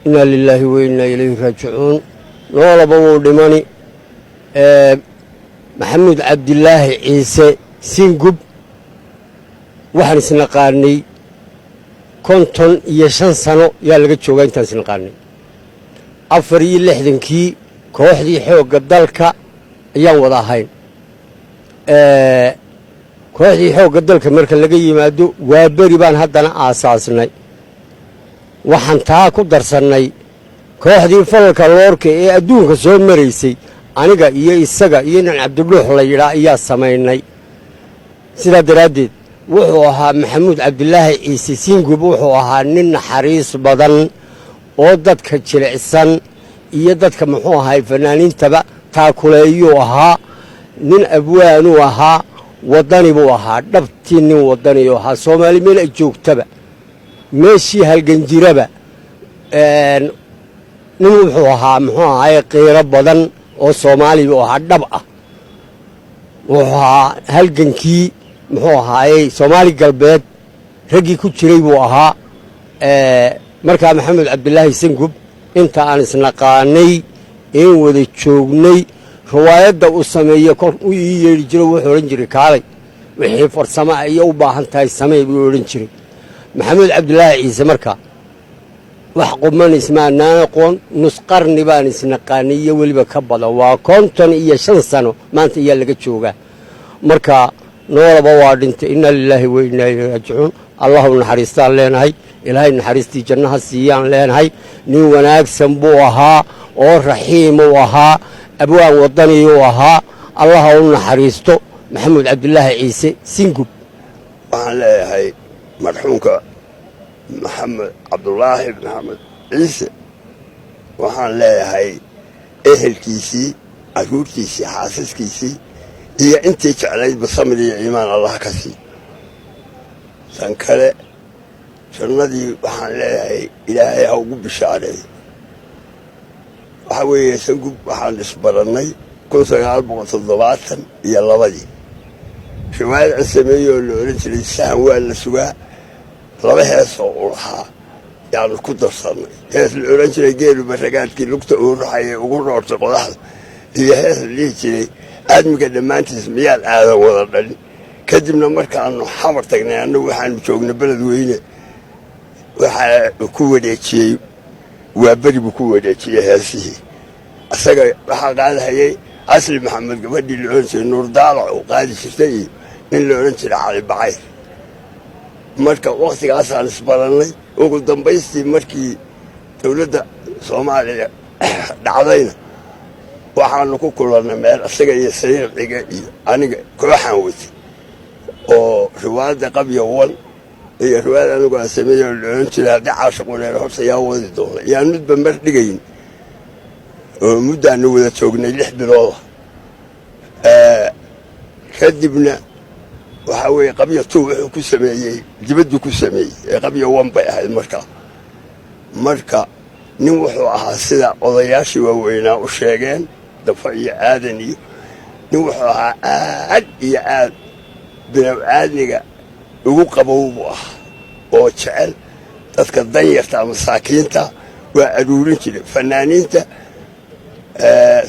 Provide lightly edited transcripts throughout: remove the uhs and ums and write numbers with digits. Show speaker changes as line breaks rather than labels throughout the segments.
إنا لله وإنا إليه راجعون نولا بو دماني محمد عبد الله عيسى سينجوب waxaan isna qaarnay konton iyo 5 sano yaa laga joogaa intaan isna qaarnay 64kii kooxdii xoogga dalka ayaan wada ahayn kooxdii xoogga dalka marka laga yimaado waa bari baan haddana aasaasnay waxaan taa ku darsannay kooxdii falalka loorka ee adduunka soo maraysay aniga iyo isaga iyo nin cabdidhuux la yidhaa ayaa samaynay sidaa daraaddeed wuxuu ahaa maxamuud cabdilaahi ciise siingub wuxuu ahaa nin naxariis badan oo dadka jilicsan iyo dadka muxuu ahay fanaaniintaba taakuleeyuu ahaa nin abwaanuu ahaa waddani buu ahaa dhabtii nin waddaniyu ahaa soomaali meel ay joogtaba meeshii halganjiraba nin wuxuu ahaa muxuu ahay qiiro badan oo soomaali buu ahaa dhab ah wuxuu ahaa halgankii muxuu ahaayey soomaali galbeed raggii ku jiray buu ahaa markaa maxamed cabdilaahi singub inta aan isnaqaanay een wada joognay riwaayadda uu sameeyey kor u ii yeedhi jiro wuxuu odhan jiray kaalay wixii farsamo iyo u baahan tahay samee buu odhan jiray maxamed cabdilaahi ciise markaa wax quman ismaanaan aqoon nus qarni baan isnaqaanay iyo weliba ka badan waa 55 sano maanta ayaa laga joogaa markaa noolaba waa dhintay inna lillahi wa inna ilayhi raaji'uun allahu naxariistaan leenahay ilaahay naxariistii jannaha siiyaan leenahay nin wanaagsan buu ahaa oo raxiim uu ahaa abwaan waddaniyuu ahaa allah u naxariisto maxamuud cabdilaahi ciise singub
waxaan leeyahay marxuumka maxamed cabdulaahi maxamed ciise waxaan leeyahay ehelkiisii caruurtiisii xaasaskiisii iyo intii jeclaydba samir iyo iimaan allah ka sii tan kale jannadii waxaan leeyahay ilaahay ha ugu bishaareeyo waxa weeye sangub waxaan isbarannay 1972 riwaayad sameeyay oo la oran jiray sahan waa la sugaa laba hees oo lahaa yaanu ku darsannay hees la oran jiray geelu baragaadkii lugta uu ruxayay ugu roortay qodaxda iyo hees la dhihi jiray aadmiga dhammaantiis miyaad aadan wada dhalin kadibna markaanu xamar tagnay annagu waxaanu joognay beled weyne waxaa ku wareejiyey waa beri buu ku wareejiyey heesihii asaga waxaa qaadahayay asli maxamed gabadhii la oran jiray nuur daalac oo qaadi jirtay iyo nin la oran jiray cali bacayr marka wakhtigaasaan isbarannay ugu dambaystii markii dowladda soomaaliya dhacdayna waxaanu ku kulannay meel asaga iyo sariiciga iyo aniga kooxaan watay oo riwaayadda qabya wan iyo riwaayad anigu aan sameeyey oo la oran jiray haddii caashiquleer horta yaa wadi doona yaan midba mar dhigayn oo muddaanu wada joognay 6 bilooda kadibna waxa weeye qabya tu wuxuu ku sameeyey dibaddu ku sameeyey ee qabya wan bay ahayd marka nin wuxuu ahaa sida odayaashii waaweynaa u sheegeen dafa iyo aadan iyo nin wuxuu ahaa aad iyo aad bini'aadmiga ugu qabow buu ahaa oo jecel dadka danyarta masaakiinta waa aruurin jiray fanaaniinta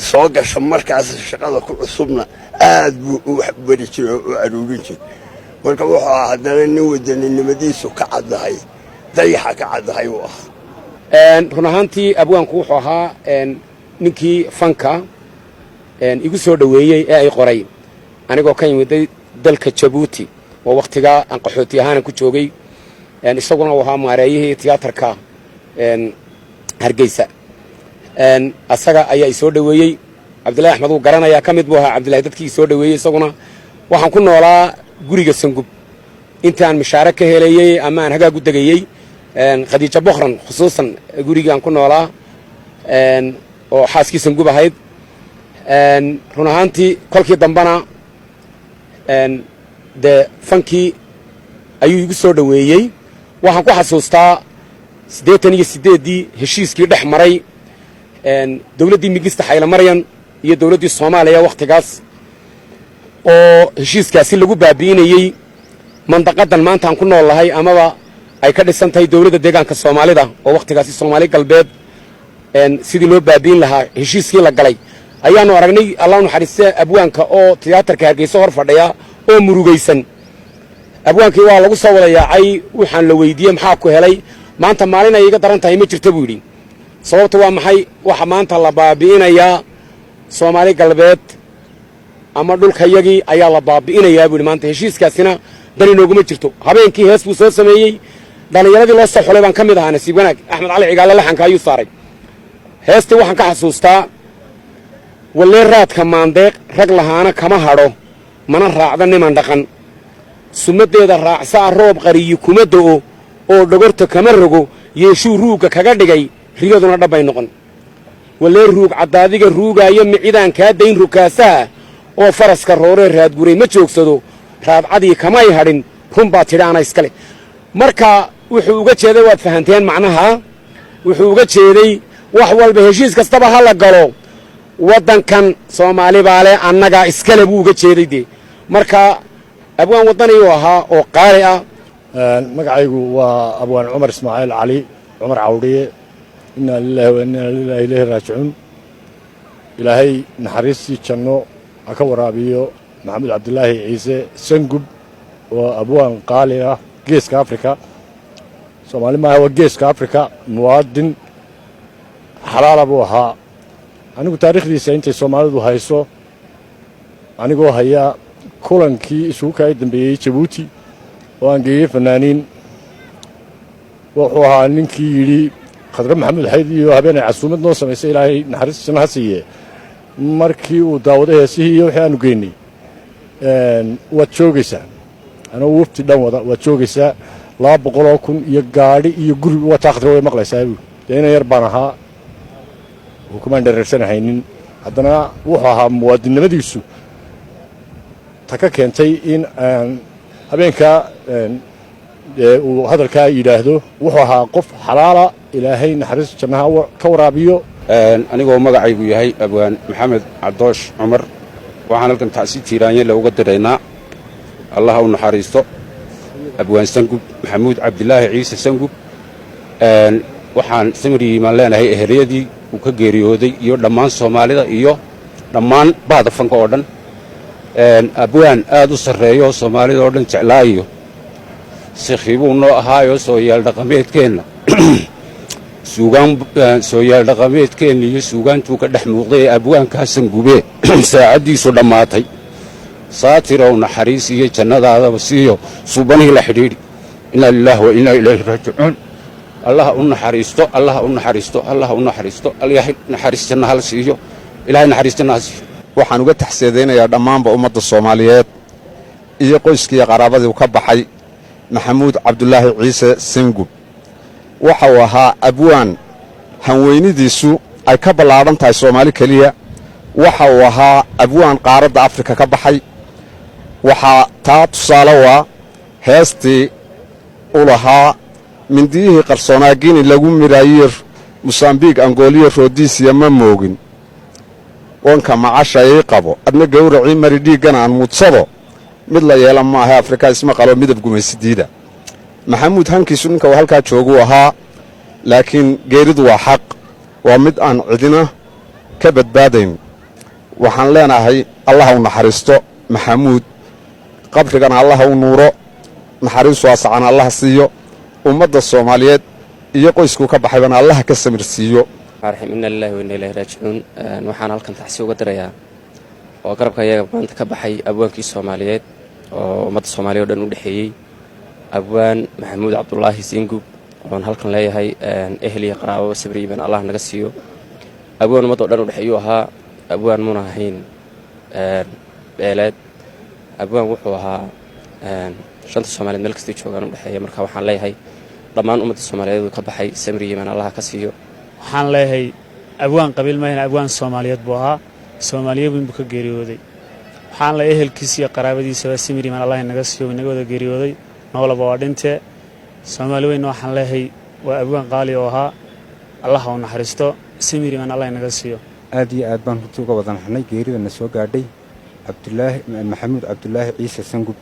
soo gasha markaas shaqada ku cusubna aad buu u bari jiray oo aruurin jiray marka wuxuu ahaa haddana nin wadaninimadiisu ka caddahay dayaxa ka caddahay uu ahaa
run ahaantii abwaanku wuxuu ahaa ninkii fanka igu soo dhoweeyey ee ay qoray anigoo ka yimiday dalka Jabuuti oo waqtigaa aan qaxooti ahaan ku joogay isaguna uu ahaa maareeyihii tiyaatarka Hargeysa asaga ayaa soo dhoweeyey Cabdilaahi Axmed uu garanayaa kamid buu ahaa Cabdilaahi dadkii soo dhoweeyey isaguna waxaan ku noolaa guriga Sangub intaan mishaare ka helayay ama aan hagaag u dagayay Khadiija Bokhran khusuusan gurigaan ku noolaa oo xaaskii Sangub ahayd run ahaantii kolkii dambana de fankii ayuu igu soo dhoweeyey waxaan ku xasuustaa 88 heshiiskii dhex maray dawladdii Migista Xayla Maryan iyo dawladdii Soomaaliya waqtigaas oo heshiiskaasi lagu baabiinayay mandaqadan maanta aan ku noolahay amaba ay ka dhisan tahay dawladda deegaanka Soomaalida oo waqtigaasi Soomaali galbeed sidii loo baabiin lahaa heshiiskii la galay ayaannu aragnay allah naxariiste abwaanka oo tiyaatarka hargeysa hor fadhiya oo murugaysan abwaankii waa lagu soo wada yaacay waxaan la weydiiyey maxaa ku helay maanta maalin ay iga daran tahay ma jirta buu yidhi sababta waa maxay waxa maanta la baabi'inayaa soomaali galbeed ama dhulkayagii ayaa la baabi'inayaa buu yidhi maanta heshiiskaasina dan inooguma jirto habeenkii hees buu soo sameeyey dhallinyaradii loo soo xulay baan ka mid ahaa nasiib wanaag axmed cali cigaale laxanka ayuu saaray heestii waxaan ka xasuustaa wallee raadka maandeeq rag lahaana kama hadho mana raacda niman dhaqan sumaddeeda raacsaa roob qariyi kuma do'o oo dhogorta kama rogo yeeshuu ruugga kaga dhigay riyaduna dhabbay noqon wallee ruug caddaadiga ruugaayo micidaan kaa dayn rukaasaha oo faraska rooree raadguray ma joogsado raadcadii kamay hadhin run baad tidhi ana iskale marka wuxuu uga jeeday waad fahanteen macnaha wuxuu uga jeeday wax walba heshiis kastaba ha la galo waddankan soomaali baa leh annagaa iskale buu uga jeeday dee marka abwaan waddaniyuu ahaa oo qaali ah
magacaygu waa abwaan cumar ismaaciil cali cumar cawdhiye innaa lilaahi wa innaa ilayhi raajicuun ilaahay naxariistii janno ha ka waraabiyo maxamuud cabdilaahi ciise sangub oo abwaan qaali ah geeska afrika soomaali maaha waa geeska afrika muwaadin xalaala buu ahaa anigu taariikhdiisa intay soomaalidu hayso anigoo hayaa kulankii isugu kaa dambeeyey jabuuti oo aan geeyey fanaaniin wuxuu ahaa ninkii yidhi khadre maxamuud xayd iyo habeenay casuumad noo samaysay ilaahay naxariista janno ha siiye markii uu daawaday heesihii iyo wixii aanu geynay waad joogaysaa anuu wafti dhan wada waad joogaysaa 200,000 kun iyo gaadhi iyo guri waa taa khadre way maqlaysaa buuri dee inan yar baan ahaa hukumaan dhereersanahaynin haddana wuxuu ahaa muwaadinnimadiisu ta ka keentay in habeenkaa uu hadalkaa yidhaahdo wuxuu ahaa qof xalaala ilaahay naxariis jannaha ka waraabiyo
anigoo magacaygu yahay abwaan maxamed cabdoosh cumar waxaan halkan tacsi tiiraanye looga diraynaa allah u naxariisto abwaan sangub maxamuud cabdilaahi ciise sangub waxaan samiriimaan leenahay eheliyadii uu ka geeriyooday iyo dhammaan soomaalida iyo dhammaan bahda fanka oo dhan abwaan aad u sarreeyo soomaalida oo dhan jeclaayo sikhiibuu noo ahaayo soo yaal dhaqameedkeenna soo yaal dhaqameedkeenna iyo suugaantuu ka dhex muuqday ee abwaankaa sangubee saacaddiisu dhammaatay saatirow naxariis iyo jannadaadaba siiyo suubanihii la xidhiidhi innaa lilaahi wa innaa ilayhi raajicuun allaha u naxariisto allaha u naxariisto allaha u naxariisto ilaahay naxariis janna hala siiyo ilaahay naxariis janna ha siiyo
waxaan uga taxsiidaynayaa dhammaanba ummadda soomaaliyeed iyo qoyskiiyo qaraabadii ka baxay maxamuud cabdulaahi ciise sangub waxa uu ahaa abwaan hanweynidiisu ay ka ballaadhan tahay soomaali keliya waxa uu ahaa abwaan qaaradda afrika ka baxay waxaa taa tusaale u ah heestii u lahaa mindiyihii qarsoonaa gini lagu midhaayiyo mosambiik angoliya roodiisiya ma moogin wanka macasha ii qabo adna gawracii mari dhiiggana aan mudsado mid la yeelan maaha afrika isma qalo midab gumaysidiida maxamuud hankiisu ninka uu halkaa jooguu ahaa laakiin geeridu waa xaq waa mid aan cidina ka badbaadayn waxaan leenahay allaha u naxariisto maxamuud qabrigana allaha u nuuro naxariis waasacana allaha siiyo ummadda soomaaliyeed iyo qoyskuu ka baxaybana allaha ka samirsiiyo
inna lillahi wa inna ilayhi raajicuun waxaan halkan taxsi uga dirayaa oo garabka iyaga maanta ka baxay abwaankii soomaaliyeed oo ummadda soomaaliya o dhan u dhexeeyey abwaan maxamuud cabdulaahi singub oon halkan leeyahay ehel iyo qaraabo sabri iimaan allah naga siiyo abwaan ummadda o dhan u dhexeeyuu ahaa abwaan muna ahayn beeleed abwaan wuxuu ahaa shanta soomaaliyeed meel kastay joogaan u dhexeeya marka waxaan leeyahay dhammaan ummadda soomaaliyeed uu ka baxay sabri iimaan allah ka siiyo
waxaan leeyahay abwaan qabiil mahayna abwaan soomaaliyeed buu ahaa soomaaliya weyn buu ka geeriyooday waxaan leeyahay ehelkiisa iyo qaraabadiisaba samir iimaan allah naga siiyo inaga wada geeriyooday noolaba waa dhintee soomaali weynna waxaan leeyahay waa abwaan qaali oo ahaa allah u naxariisto samir iimaan allah naga siiyo
aad iyo aad baan runtii uga wada naxnay geeridana soo gaadhay maxamuud cabdulaahi ciise sangub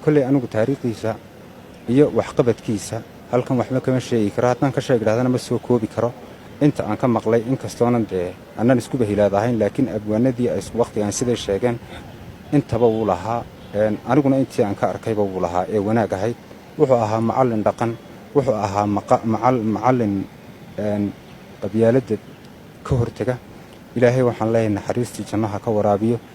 kolley anigu taariikhdiisa iyo waxqabadkiisa halkan waxba kama sheegi karo haddaan ka sheeg idhahdana ma soo koobi karo inta aan ka maqlay inkastoonan dee annan iskuba hilaadahayn laakiin abwaanadii ay wakhtigaan siday sheegeen intaba wuu lahaa aniguna intii aan ka arkayba wuu lahaa ee wanaag ahayd wuxuu ahaa macallin dhaqan wuxuu ahaa macallin qabyaaladda ka hortega ilaahay waxaan leeyahay naxariistii jannaha ka waraabiyo